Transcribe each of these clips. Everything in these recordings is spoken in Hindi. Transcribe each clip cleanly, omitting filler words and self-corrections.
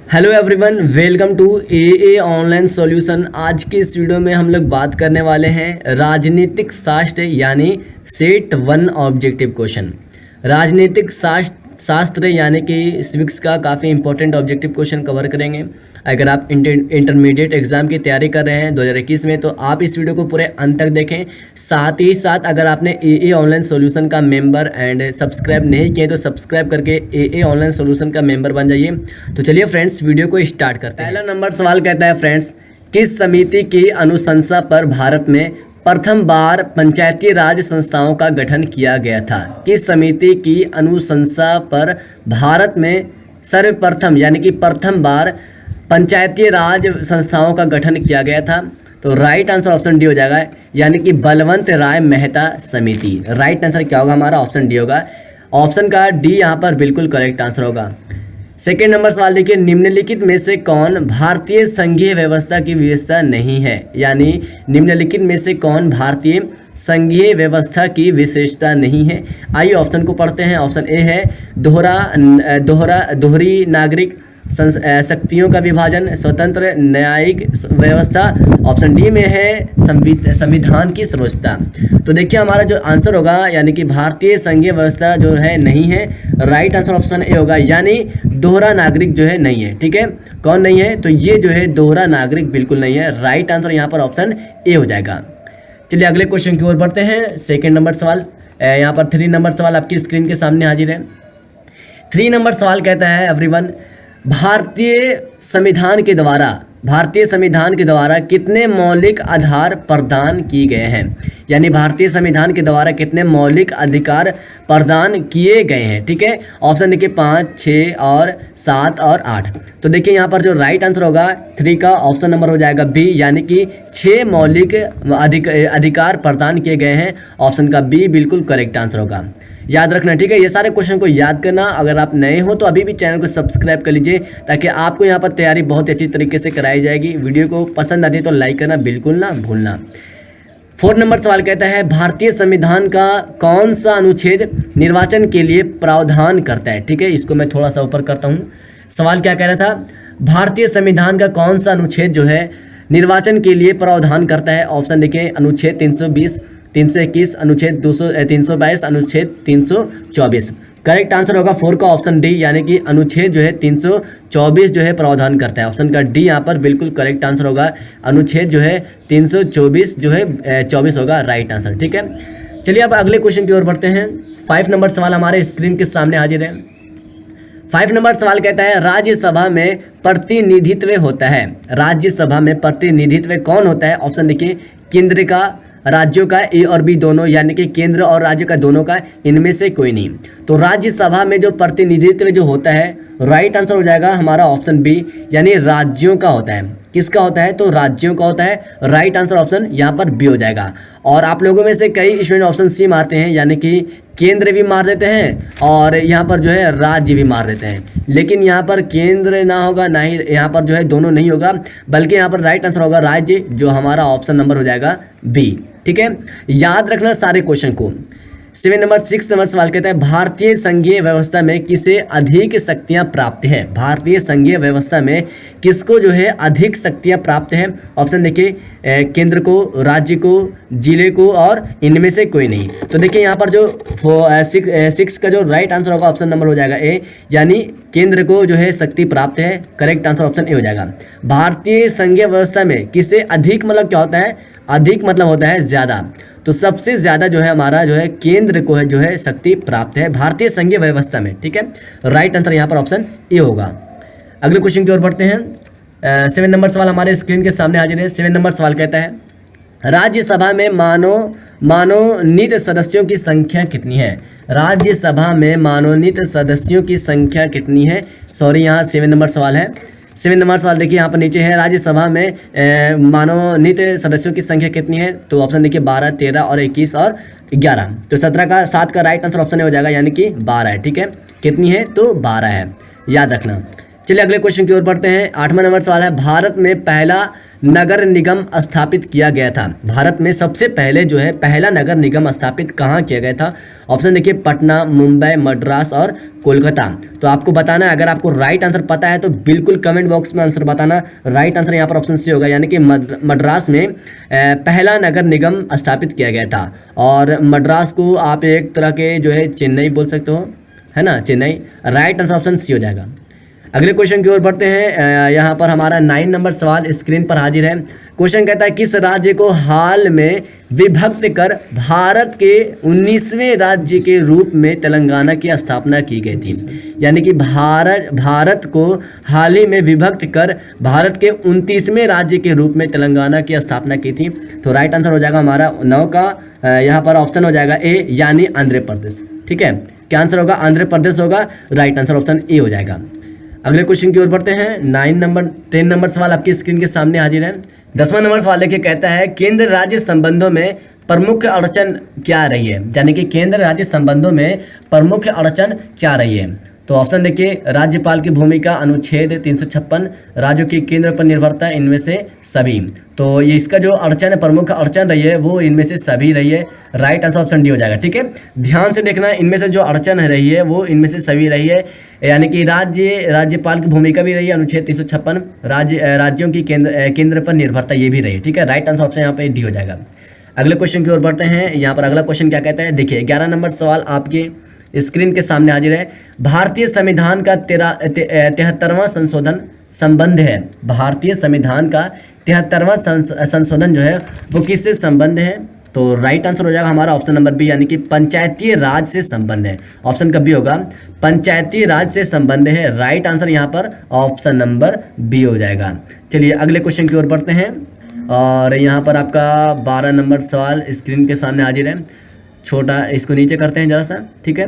Hello everyone, welcome to a online solution. आज के इस वीडियो में हम लोग बात करने वाले हैं राजनीतिक शास्त्र यानी सेट 1 ऑब्जेक्टिव क्वेश्चन। राजनीतिक शास्त्र यानी कि सिविक्स का काफ़ी इंपॉर्टेंट ऑब्जेक्टिव क्वेश्चन कवर करेंगे। अगर आप इंटरमीडिएट एग्जाम की तैयारी कर रहे हैं 2021 में, तो आप इस वीडियो को पूरे अंत तक देखें। साथ ही साथ अगर आपने ए ऑनलाइन सॉल्यूशन का मेंबर एंड सब्सक्राइब नहीं किए तो सब्सक्राइब करके ए ऑनलाइन सॉल्यूशन का मेंबर बन जाइए। तो चलिए फ्रेंड्स, वीडियो को स्टार्ट करते हैं। पहला नंबर सवाल कहता है फ्रेंड्स, किस समिति की अनुशंसा पर भारत में प्रथम बार पंचायती राज संस्थाओं का गठन किया गया था? किस समिति की अनुशंसा पर भारत में सर्वप्रथम यानी कि प्रथम बार पंचायती राज संस्थाओं का गठन किया गया था? तो राइट आंसर ऑप्शन डी हो जाएगा, यानी कि बलवंत राय मेहता समिति। राइट आंसर क्या होगा हमारा? ऑप्शन डी होगा। ऑप्शन का डी यहाँ पर बिल्कुल करेक्ट आंसर होगा। सेकेंड नंबर सवाल देखिए, निम्नलिखित में से कौन भारतीय संघीय व्यवस्था की विशेषता नहीं है? यानी निम्नलिखित में से कौन भारतीय संघीय व्यवस्था की विशेषता नहीं है? आइए ऑप्शन को पढ़ते हैं। ऑप्शन ए है दोहरी नागरिक शक्तियों का विभाजन, स्वतंत्र न्यायिक व्यवस्था। ऑप्शन डी में है संविधान की सर्वोच्चता। तो देखिए हमारा जो आंसर होगा यानी कि भारतीय संघीय व्यवस्था जो है नहीं है। राइट आंसर ऑप्शन ए होगा, यानी दोहरा नागरिक जो है नहीं है। ठीक है, कौन नहीं है? तो ये जो है दोहरा नागरिक बिल्कुल नहीं है। राइट आंसर यहाँ पर ऑप्शन ए हो जाएगा। चलिए अगले क्वेश्चन की ओर बढ़ते हैं। सेकेंड नंबर सवाल, यहाँ पर 3 नंबर सवाल आपकी स्क्रीन के सामने हाजिर है। 3 नंबर सवाल कहता है एवरीवन, भारतीय संविधान के द्वारा कितने मौलिक आधार प्रदान किए गए हैं? यानी भारतीय संविधान के द्वारा कितने मौलिक अधिकार प्रदान किए गए हैं? ठीक है, ऑप्शन देखिए 5, 6 और 7 और 8। तो देखिए यहाँ पर जो राइट आंसर होगा 3 का ऑप्शन नंबर हो जाएगा बी, यानी कि 6 मौलिक अधिकार प्रदान किए गए हैं। ऑप्शन का बी बिल्कुल करेक्ट आंसर होगा। याद रखना, ठीक है, ये सारे क्वेश्चन को याद करना। अगर आप नए हो तो अभी भी चैनल को सब्सक्राइब कर लीजिए, ताकि आपको यहाँ पर तैयारी बहुत अच्छी तरीके से कराई जाएगी। वीडियो को पसंद आती है तो लाइक करना बिल्कुल ना भूलना। 4 नंबर सवाल कहता है, भारतीय संविधान का कौन सा अनुच्छेद निर्वाचन के लिए प्रावधान करता है? ठीक है, इसको मैं थोड़ा सा ऊपर करता हूँ। सवाल क्या कह रहा था? भारतीय संविधान का कौन सा अनुच्छेद जो है निर्वाचन के लिए प्रावधान करता है? ऑप्शन देखिए, अनुच्छेद 320, 321, अनुच्छेद 322, अनुच्छेद 324। करेक्ट आंसर होगा 4 का ऑप्शन डी, यानी कि अनुच्छेद जो है 324 जो है प्रावधान करता है। ऑप्शन का डी यहाँ पर बिल्कुल करेक्ट आंसर होगा। अनुच्छेद जो है 324 जो है 24 होगा राइट आंसर। ठीक है, चलिए अब अगले क्वेश्चन की ओर बढ़ते हैं। 5 नंबर सवाल हमारे स्क्रीन के सामने हाजिर है। 5 नंबर सवाल कहता है, राज्यसभा में प्रतिनिधित्व होता है। राज्यसभा में प्रतिनिधित्व कौन होता है? ऑप्शन देखिए, केंद्र का, राज्यों का, ए और बी दोनों, यानी कि केंद्र और राज्य का दोनों का, इनमें से कोई नहीं। तो राज्यसभा में जो प्रतिनिधित्व जो होता है, राइट आंसर हो जाएगा हमारा ऑप्शन बी, यानी राज्यों का होता है। किसका होता है? तो राज्यों का होता है। राइट आंसर ऑप्शन यहाँ पर बी हो जाएगा। और आप लोगों में से कई स्टूडेंट ऑप्शन सी मारते हैं, यानी कि केंद्र भी मार देते हैं और यहाँ पर जो है राज्य भी मार देते हैं। लेकिन यहाँ पर केंद्र ना होगा, ना ही यहाँ पर जो है दोनों नहीं होगा, बल्कि यहाँ पर राइट आंसर होगा राज्य, जो हमारा ऑप्शन नंबर हो जाएगा बी। ठीक है, याद रखना सारे क्वेश्चन को। 6 नंबर सवाल कहता है, भारतीय संघीय व्यवस्था में किसे अधिक शक्तियां प्राप्त है? भारतीय संघीय व्यवस्था में किसको जो है अधिक शक्तियां प्राप्त है? ऑप्शन देखिए, केंद्र को, राज्य को, जिले को, और इनमें से कोई नहीं। तो देखिए यहाँ पर जो 6 का जो राइट आंसर होगा ऑप्शन नंबर हो जाएगा ए, यानी केंद्र को जो है शक्ति प्राप्त है। करेक्ट आंसर ऑप्शन ए हो जाएगा। भारतीय संघीय व्यवस्था में किसे अधिक मतलब क्या होता है? अधिक मतलब होता है ज़्यादा। तो सबसे ज़्यादा जो है हमारा जो है केंद्र को है जो है शक्ति प्राप्त है भारतीय संघीय व्यवस्था में। ठीक है, राइट आंसर यहाँ पर ऑप्शन ए होगा। अगले क्वेश्चन की ओर बढ़ते हैं। 7 नंबर सवाल हमारे स्क्रीन के सामने हाजिर है। 7 नंबर सवाल कहता है, राज्यसभा में मनोनीत सदस्यों की संख्या कितनी है? राज्यसभा में मनोनीत सदस्यों की संख्या कितनी है? सॉरी, यहाँ 7 नंबर सवाल है। 7 नंबर सवाल देखिए यहाँ पर नीचे है, राज्यसभा में मनोनीत सदस्यों की संख्या कितनी है? तो ऑप्शन देखिए 12, 13 और 21 और 11। तो 7 का राइट आंसर ऑप्शन हो जाएगा, यानी कि 12 है। ठीक है, कितनी है? तो 12 है, याद रखना। चलिए अगले क्वेश्चन की ओर बढ़ते हैं। 8वां नंबर सवाल है, भारत में पहला नगर निगम स्थापित किया गया था? भारत में सबसे पहले जो है पहला नगर निगम स्थापित कहाँ किया गया था? ऑप्शन देखिए, पटना, मुंबई, मद्रास और कोलकाता। तो आपको बताना है, अगर आपको राइट आंसर पता है तो बिल्कुल कमेंट बॉक्स में आंसर बताना। राइट आंसर यहाँ पर ऑप्शन सी होगा, यानी कि मद्रास में पहला नगर निगम स्थापित किया गया था। और मद्रास को आप एक तरह के जो है चेन्नई बोल सकते हो, है ना, Chennai. Right answer option C हो जाएगा। अगले क्वेश्चन की ओर बढ़ते हैं। यहाँ पर हमारा 9 नंबर सवाल स्क्रीन पर हाजिर है। क्वेश्चन कहता है, किस राज्य को हाल में विभक्त कर भारत के 19वें राज्य के रूप में तेलंगाना की स्थापना की गई थी? यानी कि भारत को हाल ही में विभक्त कर भारत के 29वें राज्य के रूप में तेलंगाना की स्थापना की थी। तो राइट आंसर हो जाएगा हमारा 9 का यहाँ पर ऑप्शन हो जाएगा ए, यानी आंध्र प्रदेश। ठीक है, क्या आंसर होगा? आंध्र प्रदेश होगा। राइट आंसर ऑप्शन ए हो जाएगा। अगले क्वेश्चन की ओर बढ़ते हैं। 10 नंबर सवाल आपकी स्क्रीन के सामने हाजिर है। 10वां नंबर सवाल देखिए, कहता है केंद्र राज्य संबंधों में प्रमुख अड़चन क्या रही है? यानी कि केंद्र राज्य संबंधों में प्रमुख अड़चन क्या रही है? तो ऑप्शन देखिए, राज्यपाल की भूमिका, अनुच्छेद 356, राज्यों की केंद्र पर निर्भरता, इनमें से सभी। तो ये इसका जो अड़चन है, प्रमुख अड़चन रही है, वो इनमें से सभी रही है। राइट आंसर ऑप्शन डी हो जाएगा। ठीक है, ध्यान से देखना, इनमें से जो अड़चन रही है वो इनमें से सभी रही है। यानी कि राज्यपाल की भूमिका भी रही है, अनुच्छेद 356, राज्यों की केंद्र पर निर्भरता ये भी रही है। ठीक है, राइट आंसर ऑप्शन यहाँ पे डी हो जाएगा। अगले क्वेश्चन की ओर बढ़ते हैं। यहाँ पर अगला क्वेश्चन क्या कहता है, देखिए 11 नंबर सवाल आपके स्क्रीन के सामने हाजिर है। भारतीय संविधान का 73वां संशोधन संबंध है। भारतीय संविधान का 73वां संशोधन जो है वो किससे संबंध है? तो राइट आंसर हो जाएगा हमारा ऑप्शन नंबर बी, यानी कि पंचायती राज से संबंध है। ऑप्शन का बी होगा, पंचायती राज से संबंध है। राइट आंसर यहाँ पर ऑप्शन नंबर बी हो जाएगा। चलिए अगले क्वेश्चन की ओर बढ़ते हैं। और यहाँ पर आपका 12 नंबर सवाल स्क्रीन के सामने हाजिर है। छोटा इसको नीचे करते हैं जरा सा। ठीक है,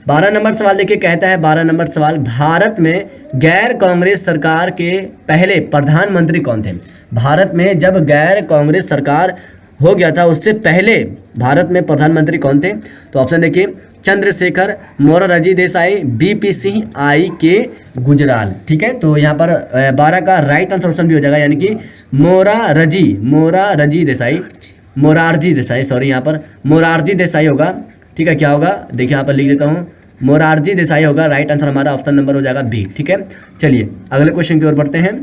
12 नंबर सवाल देखिए, कहता है 12 नंबर सवाल, भारत में गैर कांग्रेस सरकार के पहले प्रधानमंत्री कौन थे? भारत में जब गैर कांग्रेस सरकार हो गया था उससे पहले भारत में प्रधानमंत्री कौन थे? तो ऑप्शन देखिए, चंद्रशेखर, मोरारजी देसाई, बीपी सिंह, आई के गुजराल। ठीक है, तो यहाँ पर 12 का राइट आंसर ऑप्शन भी हो जाएगा, यानी कि मोरारजी देसाई सॉरी, यहाँ पर मोरारजी देसाई होगा। ठीक है, क्या होगा देखिए यहाँ पर लिख देता हूँ, मोरारजी देसाई होगा। राइट आंसर हमारा ऑप्शन नंबर हो जाएगा बी। ठीक है, चलिए अगले क्वेश्चन की ओर बढ़ते हैं।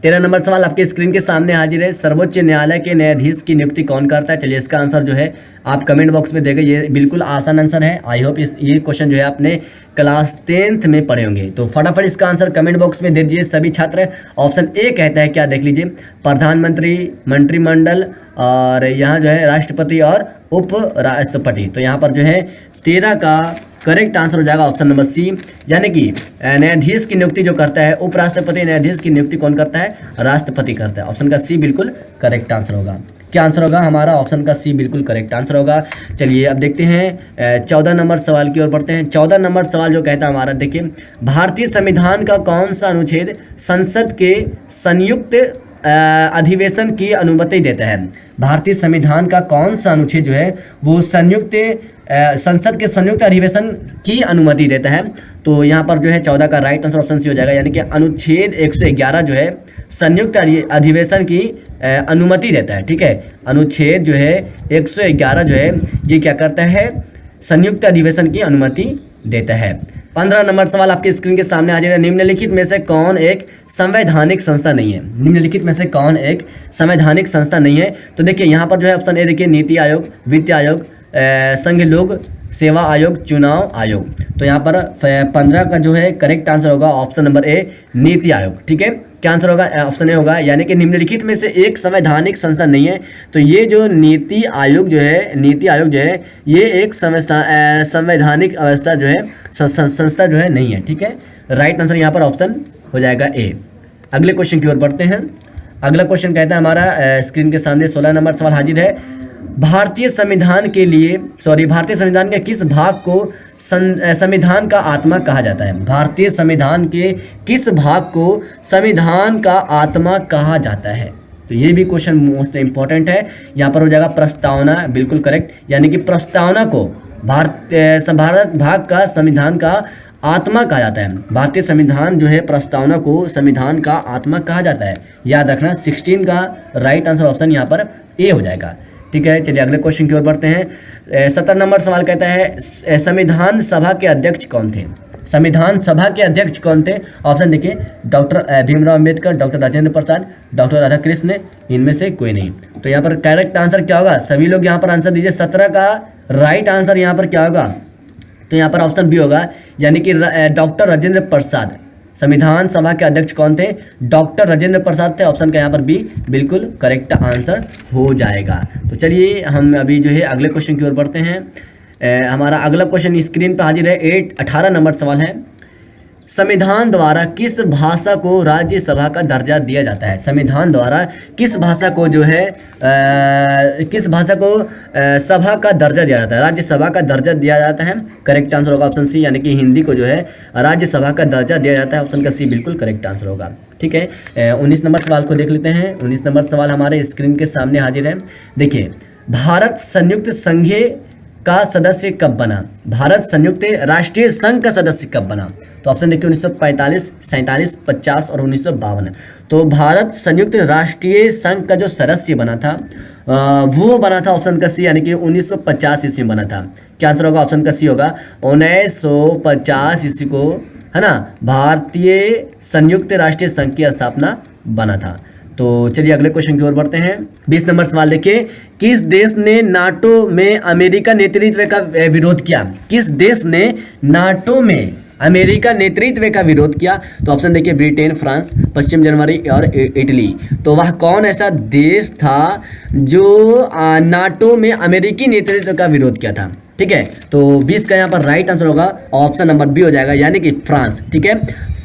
13 नंबर सवाल आपके स्क्रीन के सामने हाजिर है। सर्वोच्च न्यायालय के न्यायाधीश की नियुक्ति कौन करता है? चलिए इसका आंसर जो है आप कमेंट बॉक्स में देंगे। ये बिल्कुल आसान आंसर है। आई होप ये क्वेश्चन जो है आपने क्लास 10th में पढ़े होंगे। तो फटाफट इसका आंसर कमेंट बॉक्स में दे दीजिए सभी छात्र। ऑप्शन ए कहता है क्या, देख लीजिए, प्रधानमंत्री, मंत्रिमंडल, और यहाँ जो है राष्ट्रपति और उप राष्ट्रपति। तो यहाँ पर जो है 13 का करेक्ट आंसर हो जाएगा ऑप्शन नंबर सी, यानी कि न्यायाधीश की नियुक्ति जो करता है उपराष्ट्रपति, न्यायाधीश की नियुक्ति कौन करता है? राष्ट्रपति करता है। ऑप्शन का सी बिल्कुल करेक्ट आंसर होगा। क्या आंसर होगा हमारा? ऑप्शन का सी बिल्कुल करेक्ट आंसर होगा। चलिए अब देखते हैं 14 नंबर सवाल की ओर बढ़ते हैं। 14 नंबर सवाल जो कहता है हमारा, देखिए, भारतीय संविधान का कौन सा अनुच्छेद संसद के संयुक्त अधिवेशन की अनुमति देता है? भारतीय संविधान का कौन सा अनुच्छेद जो है वो संसद के संयुक्त अधिवेशन की अनुमति देता है? तो यहाँ पर जो है 14 का राइट आंसर ऑप्शन सी हो जाएगा, यानी कि अनुच्छेद 111 जो है संयुक्त अधिवेशन की अनुमति देता है। ठीक है, अनुच्छेद जो है 111 जो है ये क्या करता है? संयुक्त अधिवेशन की अनुमति देता है। 15 नंबर सवाल आपके स्क्रीन के सामने हाजिर है। निम्नलिखित में से कौन एक संवैधानिक संस्था नहीं है? निम्नलिखित में से कौन एक संवैधानिक संस्था नहीं है? तो देखिए यहाँ पर जो है ऑप्शन ए देखिए, नीति आयोग, वित्त आयोग, संघ लोक सेवा आयोग, चुनाव आयोग। तो यहाँ पर 15 का जो है करेक्ट आंसर होगा option number A, NITI Aayog. ठीक है, क्या आंसर होगा? ऑप्शन ए होगा, यानी कि निम्नलिखित में से एक संवैधानिक संस्था नहीं है। तो ये जो नीति आयोग जो है ये एक संवैधानिक अवस्था जो है संस्था जो है नहीं है। ठीक है, राइट आंसर यहाँ पर ऑप्शन हो जाएगा ए। अगले क्वेश्चन की ओर बढ़ते हैं। अगला क्वेश्चन कहता है हमारा स्क्रीन के सामने 16 नंबर सवाल हाजिर है। भारतीय संविधान के किस भाग को संविधान का आत्मा कहा जाता है? भारतीय संविधान के किस भाग को संविधान का आत्मा कहा जाता है? तो ये भी क्वेश्चन मोस्ट इंपॉर्टेंट है। यहाँ पर हो जाएगा प्रस्तावना, बिल्कुल करेक्ट, यानी कि प्रस्तावना को भारत भाग का संविधान का आत्मा कहा जाता है। भारतीय संविधान जो है प्रस्तावना को संविधान का आत्मा कहा जाता है। याद रखना 16 का राइट आंसर ऑप्शन यहाँ पर ए हो जाएगा। ठीक है, चलिए अगले क्वेश्चन की ओर बढ़ते हैं। 17 नंबर सवाल कहता है संविधान सभा के अध्यक्ष कौन थे? संविधान सभा के अध्यक्ष कौन थे? ऑप्शन देखिए, doctor Bhimrao Ambedkar, doctor Rajendra Prasad, doctor Radhakrishna, इनमें से कोई नहीं। तो यहाँ पर करेक्ट आंसर क्या होगा? सभी लोग यहाँ पर आंसर दीजिए। 17 का राइट आंसर यहाँ पर क्या होगा? तो यहाँ पर ऑप्शन बी होगा, यानी कि डॉक्टर राजेंद्र प्रसाद। संविधान सभा के अध्यक्ष कौन थे? डॉक्टर राजेंद्र प्रसाद थे। ऑप्शन का यहाँ पर बी बिल्कुल करेक्ट आंसर हो जाएगा। तो चलिए हम अभी जो है अगले क्वेश्चन की ओर बढ़ते हैं। हमारा अगला क्वेश्चन स्क्रीन पर हाजिर है। 18 नंबर सवाल है, संविधान द्वारा किस भाषा को राज्यसभा का दर्जा दिया जाता है? संविधान द्वारा किस भाषा को जो है किस भाषा को सभा का दर्जा दिया जाता है? राज्यसभा का दर्जा दिया जाता है। करेक्ट आंसर होगा ऑप्शन सी, यानी कि हिंदी को जो है राज्यसभा का दर्जा दिया जाता है। ऑप्शन का सी बिल्कुल करेक्ट आंसर होगा। ठीक है, 19 नंबर सवाल को देख लेते हैं। 19 नंबर सवाल हमारे स्क्रीन के सामने हाजिर है। देखिए, भारत संयुक्त संघ का सदस्य कब बना? भारत संयुक्त राष्ट्रीय संघ का सदस्य कब बना? तो ऑप्शन देखिए 1945, 47, 50 और 1952। तो भारत संयुक्त राष्ट्रीय संघ का जो सदस्य बना था वो बना था ऑप्शन का सी, यानी कि 1950 ईस्वी में बना था। क्या आंसर होगा? ऑप्शन का सी होगा। 1950 ईस्वी को, है ना, भारतीय संयुक्त राष्ट्रीय संघ की स्थापना बना था। तो चलिए अगले क्वेश्चन की ओर बढ़ते हैं। 20 नंबर सवाल देखिए, किस देश ने नाटो में अमेरिका नेतृत्व का विरोध किया? किस देश ने नाटो में अमेरिका नेतृत्व का विरोध किया? तो ऑप्शन देखिए, ब्रिटेन, फ्रांस, पश्चिम जर्मनी और इटली। तो वह कौन ऐसा देश था जो नाटो में अमेरिकी नेतृत्व का विरोध किया था? ठीक है, तो 20 का यहाँ पर राइट आंसर होगा ऑप्शन नंबर बी हो जाएगा, यानी कि फ्रांस। ठीक है,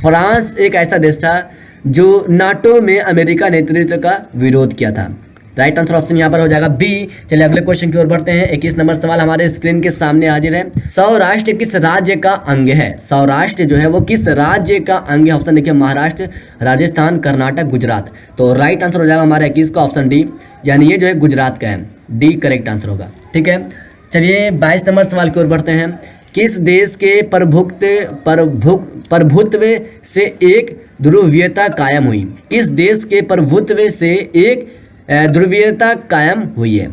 फ्रांस एक ऐसा देश था जो नाटो में अमेरिका नेतृत्व का विरोध किया था। राइट आंसर ऑप्शन यहाँ पर हो जाएगा बी। चलिए अगले क्वेश्चन की ओर बढ़ते हैं। 21 नंबर सवाल हमारे स्क्रीन के सामने हाजिर है। सौराष्ट्र किस राज्य का अंग है? सौराष्ट्र जो है वो किस राज्य का अंग है? ऑप्शन देखिए, महाराष्ट्र, राजस्थान, कर्नाटक, गुजरात। तो राइट आंसर हो जाएगा हमारा 21 का ऑप्शन डी, यानी ये जो है गुजरात का है। डी करेक्ट आंसर होगा। ठीक है, चलिए 22 नंबर सवाल की ओर बढ़ते हैं। किस देश के प्रभुत्व से एक ध्रुवीयता कायम हुई? किस देश के प्रभुत्व से एक ध्रुवीयता कायम हुई है?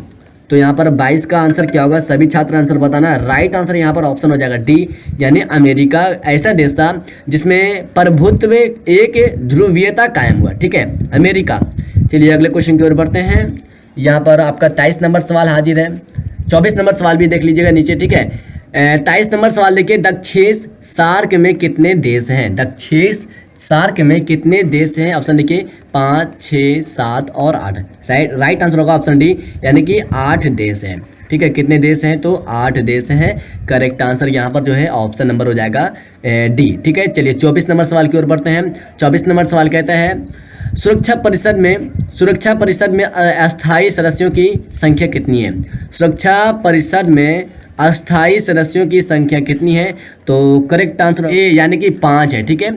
तो यहाँ पर 22 का आंसर क्या होगा? सभी छात्र आंसर बताना। राइट आंसर यहाँ पर ऑप्शन हो जाएगा डी, यानी अमेरिका ऐसा देश था जिसमें प्रभुत्व एक ध्रुवीयता कायम हुआ। ठीक है, अमेरिका। चलिए अगले क्वेश्चन की ओर बढ़ते हैं। यहाँ पर आपका 23 नंबर सवाल हाजिर है। 24 नंबर सवाल भी देख लीजिएगा नीचे। ठीक है, 23 नंबर सवाल देखिए, दक्षिण सार्क में कितने देश हैं? दक्षिण सार्क में कितने देश हैं? ऑप्शन देखिए 5, 6, 7 और 8। राइट आंसर होगा ऑप्शन डी, यानी कि 8 देश हैं। ठीक है, कितने देश हैं? तो 8 देश हैं। करेक्ट आंसर यहाँ पर जो है ऑप्शन नंबर हो जाएगा डी। ठीक है, चलिए 24 नंबर सवाल की ओर बढ़ते हैं। 24 नंबर सवाल कहता है, सुरक्षा परिषद में अस्थायी सदस्यों की संख्या कितनी है? सुरक्षा परिषद में अस्थायी सदस्यों की संख्या कितनी है? तो करेक्ट आंसर ए, यानी कि 5 है। ठीक है,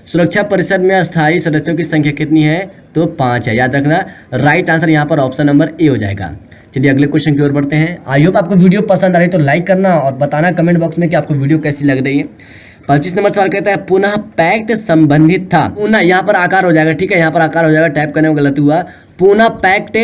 सुरक्षा परिषद में अस्थायी सदस्यों की संख्या कितनी है? तो 5 है। याद रखना, राइट आंसर यहाँ पर ऑप्शन नंबर ए हो जाएगा। चलिए अगले क्वेश्चन की ओर बढ़ते हैं। आई होप आपको वीडियो पसंद आ रही है तो लाइक करना और बताना कमेंट बॉक्स में कि आपको वीडियो कैसी लग रही है। 25 नंबर सवाल कहता है, पुनः पैक्ट संबंधित था। पुनः यहाँ पर आकार हो जाएगा। ठीक है, यहाँ पर आकार हो जाएगा, टाइप करने में गलती हुआ। पुनः पैक्ट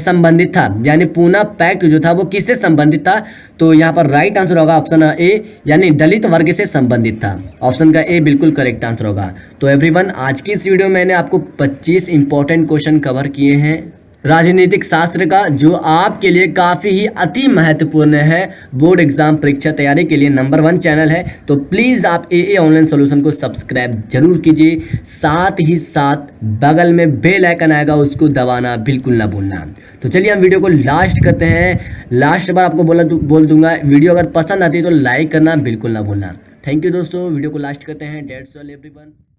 संबंधित था, यानी पुनः पैक्ट जो था वो किससे संबंधित था? तो यहाँ पर राइट आंसर होगा ऑप्शन ए, यानी दलित वर्ग से संबंधित था। ऑप्शन का ए बिल्कुल करेक्ट आंसर होगा। तो एवरीवन, आज की इस वीडियो में मैंने आपको 25 इंपॉर्टेंट क्वेश्चन कवर किए हैं राजनीतिक शास्त्र का, जो आपके लिए काफ़ी ही अति महत्वपूर्ण है। बोर्ड एग्जाम परीक्षा तैयारी के लिए नंबर 1 चैनल है। तो प्लीज़ आप ए ऑनलाइन सोल्यूशन को सब्सक्राइब जरूर कीजिए। साथ ही साथ बगल में बेल आइकन आएगा, उसको दबाना बिल्कुल ना भूलना। तो चलिए हम वीडियो को लास्ट करते हैं। लास्ट बार आपको बोल दूंगा, वीडियो अगर पसंद आती है तो लाइक करना बिल्कुल ना भूलना। थैंक यू दोस्तों, वीडियो को लास्ट करते हैं। That's all everyone.